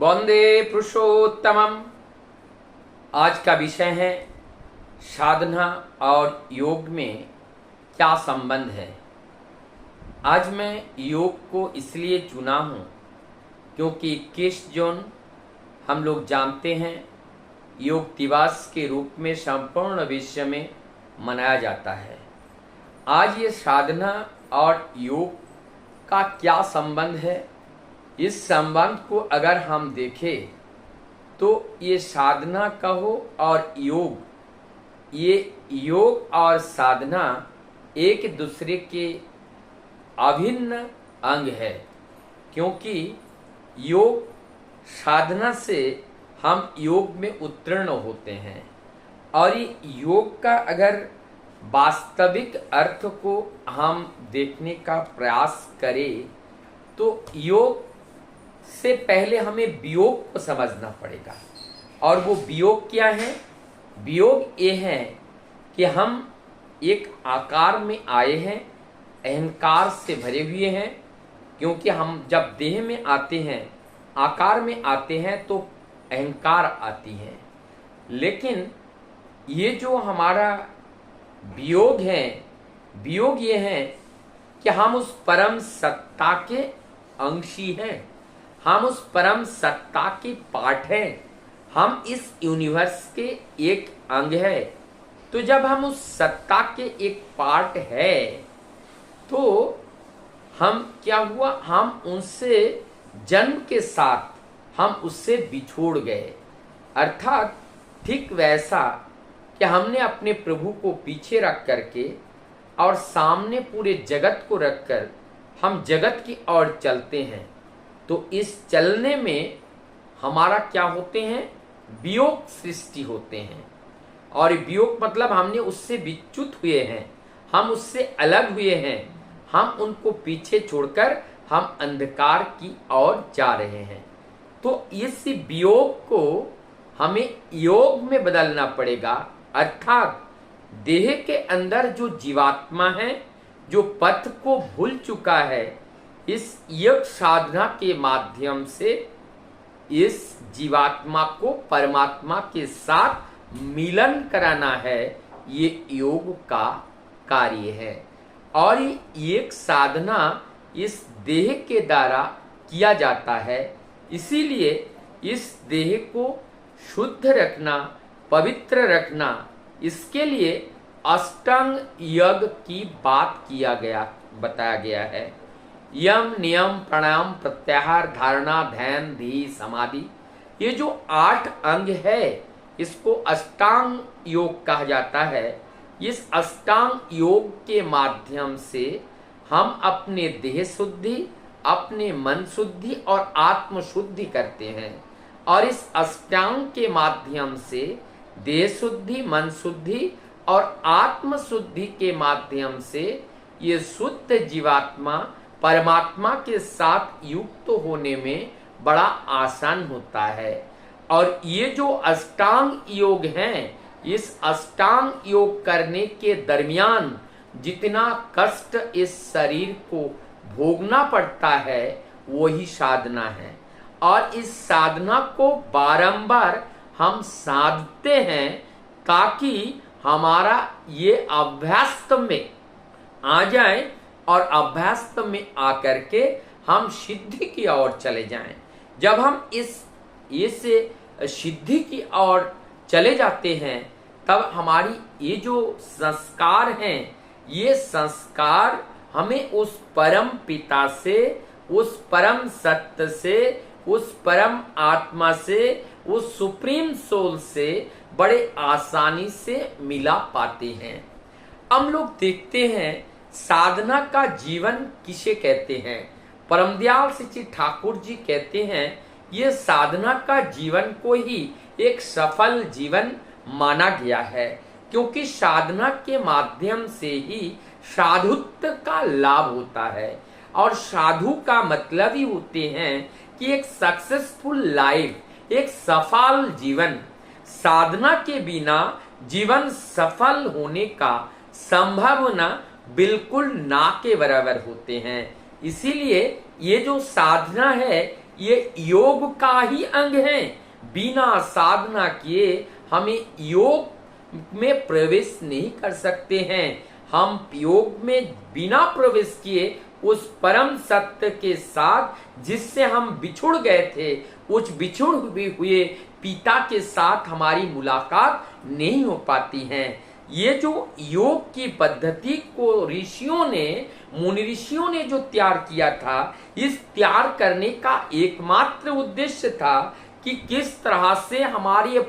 वंदे पुरुषोत्तमम। आज का विषय है साधना और योग में क्या संबंध है। आज मैं योग को इसलिए चुना हूँ क्योंकि 21 जून हम लोग जानते हैं योग दिवस के रूप में संपूर्ण विश्व में मनाया जाता है। आज ये साधना और योग का क्या संबंध है, इस संबंध को अगर हम देखें तो ये साधना कहो और योग, ये योग और साधना एक दूसरे के अभिन्न अंग है। क्योंकि योग साधना से हम योग में उत्तीर्ण होते हैं और ये योग का अगर वास्तविक अर्थ को हम देखने का प्रयास करें तो योग से पहले हमें वियोग को समझना पड़ेगा। और वो वियोग क्या है? वियोग ये है कि हम एक आकार में आए हैं, अहंकार से भरे हुए हैं। क्योंकि हम जब देह में आते हैं, आकार में आते हैं तो अहंकार आती है। लेकिन ये जो हमारा वियोग है, वियोग ये है कि हम उस परम सत्ता के अंशी हैं, हम उस परम सत्ता के पार्ट हैं, हम इस यूनिवर्स के एक अंग है। तो जब हम उस सत्ता के एक पार्ट है तो हम क्या हुआ, हम उनसे जन्म के साथ हम उससे बिछोड़ गए। अर्थात ठीक वैसा कि हमने अपने प्रभु को पीछे रख करके और सामने पूरे जगत को रखकर हम जगत की ओर चलते हैं। तो इस चलने में हमारा क्या होते हैं, वियोग सृष्टि होते हैं। और वियोग मतलब हमने उससे विच्युत हुए हैं, हम उससे अलग हुए हैं, हम उनको पीछे छोड़कर हम अंधकार की ओर जा रहे हैं। तो इस वियोग को हमें योग में बदलना पड़ेगा। अर्थात देह के अंदर जो जीवात्मा है, जो पथ को भूल चुका है, इस योग साधना के माध्यम से इस जीवात्मा को परमात्मा के साथ मिलन कराना है। ये योग का कार्य है। और ये एक साधना इस देह के द्वारा किया जाता है। इसीलिए इस देह को शुद्ध रखना, पवित्र रखना, इसके लिए अष्टांग योग की बात बताया गया है। यम, नियम, प्राणायाम, प्रत्याहार, धारणा, ध्यान, धी, समाधि, ये जो 8 अंग है इसको अष्टांग योग कहा जाता है। इस अष्टांग योग के माध्यम से हम अपने देह शुद्धि, अपने मन शुद्धि और आत्म शुद्धि करते हैं। और इस अष्टांग के माध्यम से देह शुद्धि, मन शुद्धि और आत्म शुद्धि के माध्यम से ये शुद्ध जीवात्मा परमात्मा के साथ युक्त होने में बड़ा आसान होता है। और ये जो अष्टांग योग हैं, इस अष्टांग योग करने के दरमियान जितना कष्ट इस शरीर को भोगना पड़ता है वही साधना है। और इस साधना को बारंबार हम साधते हैं ताकि हमारा ये अभ्यास में आ जाए और अभ्यास में आकर के हम सिद्धि की ओर चले जाएं। जब हम इस सिद्धि की ओर चले जाते हैं तब हमारी ये जो संस्कार हैं, ये संस्कार हमें उस परम पिता से, उस परम सत्य से, उस परम आत्मा से, उस सुप्रीम सोल से बड़े आसानी से मिला पाते हैं। हम लोग देखते हैं साधना का जीवन किसे कहते हैं। परमदयाल श्री ठाकुर जी कहते हैं ये साधना का जीवन को ही एक सफल जीवन माना गया है। क्योंकि साधना के माध्यम से ही साधुत्व का लाभ होता है। और साधु का मतलब ही होते हैं कि एक सक्सेसफुल लाइफ, एक सफल जीवन। साधना के बिना जीवन सफल होने का संभावना बिल्कुल ना के बराबर होते हैं। इसीलिए ये जो साधना है ये योग का ही अंग है। बिना साधना किए हमें योग में प्रवेश नहीं कर सकते हैं। हम योग में बिना प्रवेश किए उस परम सत्य के साथ जिससे हम बिछुड़ गए थे, उस बिछुड़ हुए पिता के साथ हमारी मुलाकात नहीं हो पाती है। ये जो योग की पद्धति को ऋषियों ने, मुनि ऋषियों ने जो तैयार किया था, इस तैयार करने का एकमात्र उद्देश्य था कि किस तरह से हमारे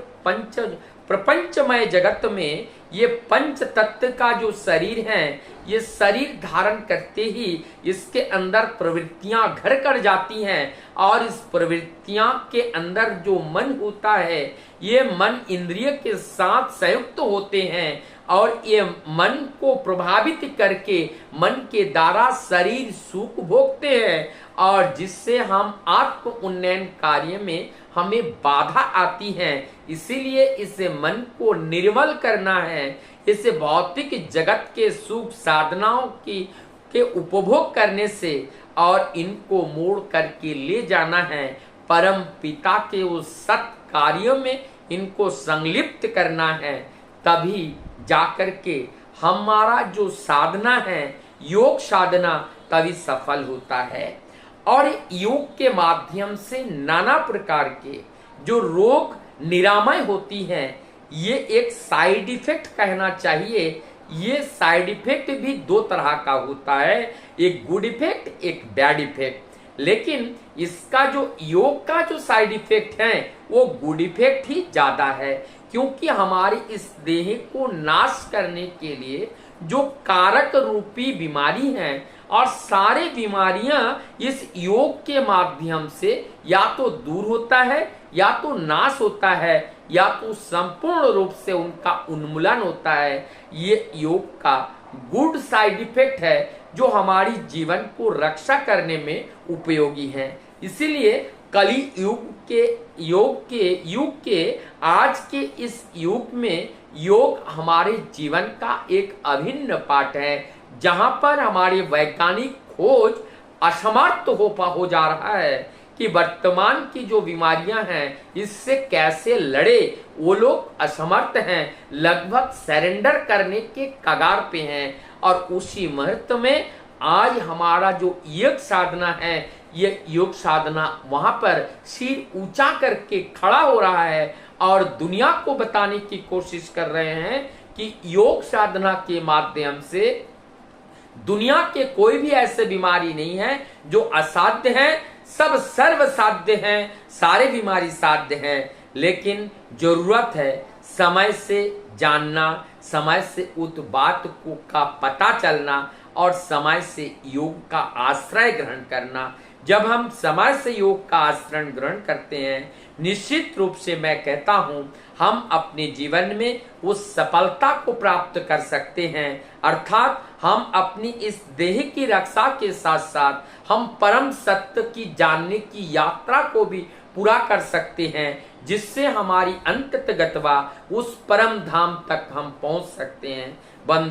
प्रपंचमय जगत में ये पंच तत्व का जो शरीर है, ये शरीर धारण करते ही इसके अंदर प्रवृत्तियां घर कर जाती हैं और इस प्रवृत्तियां के अंदर जो मन होता है, ये मन इंद्रिय के साथ संयुक्त होते हैं और ये मन को प्रभावित करके मन के द्वारा शरीर सुख भोगते हैं और जिससे हम आत्म उन्नयन कार्य में हमें बाधा आती है। इसीलिए इस मन को निर्मल करना है, इसे भौतिक जगत के सुख साधनाओं के उपभोग करने से और इनको मोड़ करके ले जाना है परम पिता के उस सत कार्यों में इनको संलिप्त करना है। तभी जाकर के हमारा जो साधना है, योग साधना, तभी सफल होता है। और योग के माध्यम से नाना प्रकार के जो रोग निरामय होती हैं, ये एक साइड इफेक्ट कहना चाहिए। ये साइड इफेक्ट भी दो तरह का होता है, एक गुड इफेक्ट, एक बैड इफेक्ट। लेकिन इसका जो योग का जो साइड इफेक्ट है वो गुड इफेक्ट ही ज्यादा है, क्योंकि हमारी इस देह को नाश करने के लिए जो कारक रूपी बीमारी है और सारे बीमारियां इस योग के माध्यम से या तो दूर होता है, या तो नाश होता है, या तो संपूर्ण रूप से उनका उन्मूलन होता है। ये योग का गुड साइड इफेक्ट है जो हमारी जीवन को रक्षा करने में उपयोगी है। इसीलिए कली युग के आज के इस युग में योग हमारे जीवन का एक अभिन्न पार्ट है, जहां पर हमारे वैज्ञानिक खोज असमर्थ हो जा रहा है कि वर्तमान की जो बीमारियां हैं इससे कैसे लड़े। वो लोग असमर्थ हैं, लगभग सरेंडर करने के कगार पे हैं। और उसी मुहूर्त में आज हमारा जो योग साधना है, ये योग साधना वहां पर सिर ऊंचा करके खड़ा हो रहा है और दुनिया को बताने की कोशिश कर रहे हैं कि योग साधना के माध्यम से दुनिया के कोई भी ऐसे बीमारी नहीं है जो असाध्य है, सब सर्व साध्य हैं, सारे बीमारी साध्य हैं। लेकिन जरूरत है समय से जानना, समय से उस बात को का पता चलना और समय से योग का आश्रय ग्रहण करना। जब हम समय से योग का आश्रय ग्रहण करते हैं, निश्चित रूप से मैं कहता हूं हम अपने जीवन में उस सफलता को प्राप्त कर सकते हैं। अर्थात हम अपनी इस देह की रक्षा के साथ साथ हम परम सत्य की जानने की यात्रा को भी पूरा कर सकते हैं, जिससे हमारी अंततः गत्वा उस परम धाम तक हम पहुंच सकते हैं।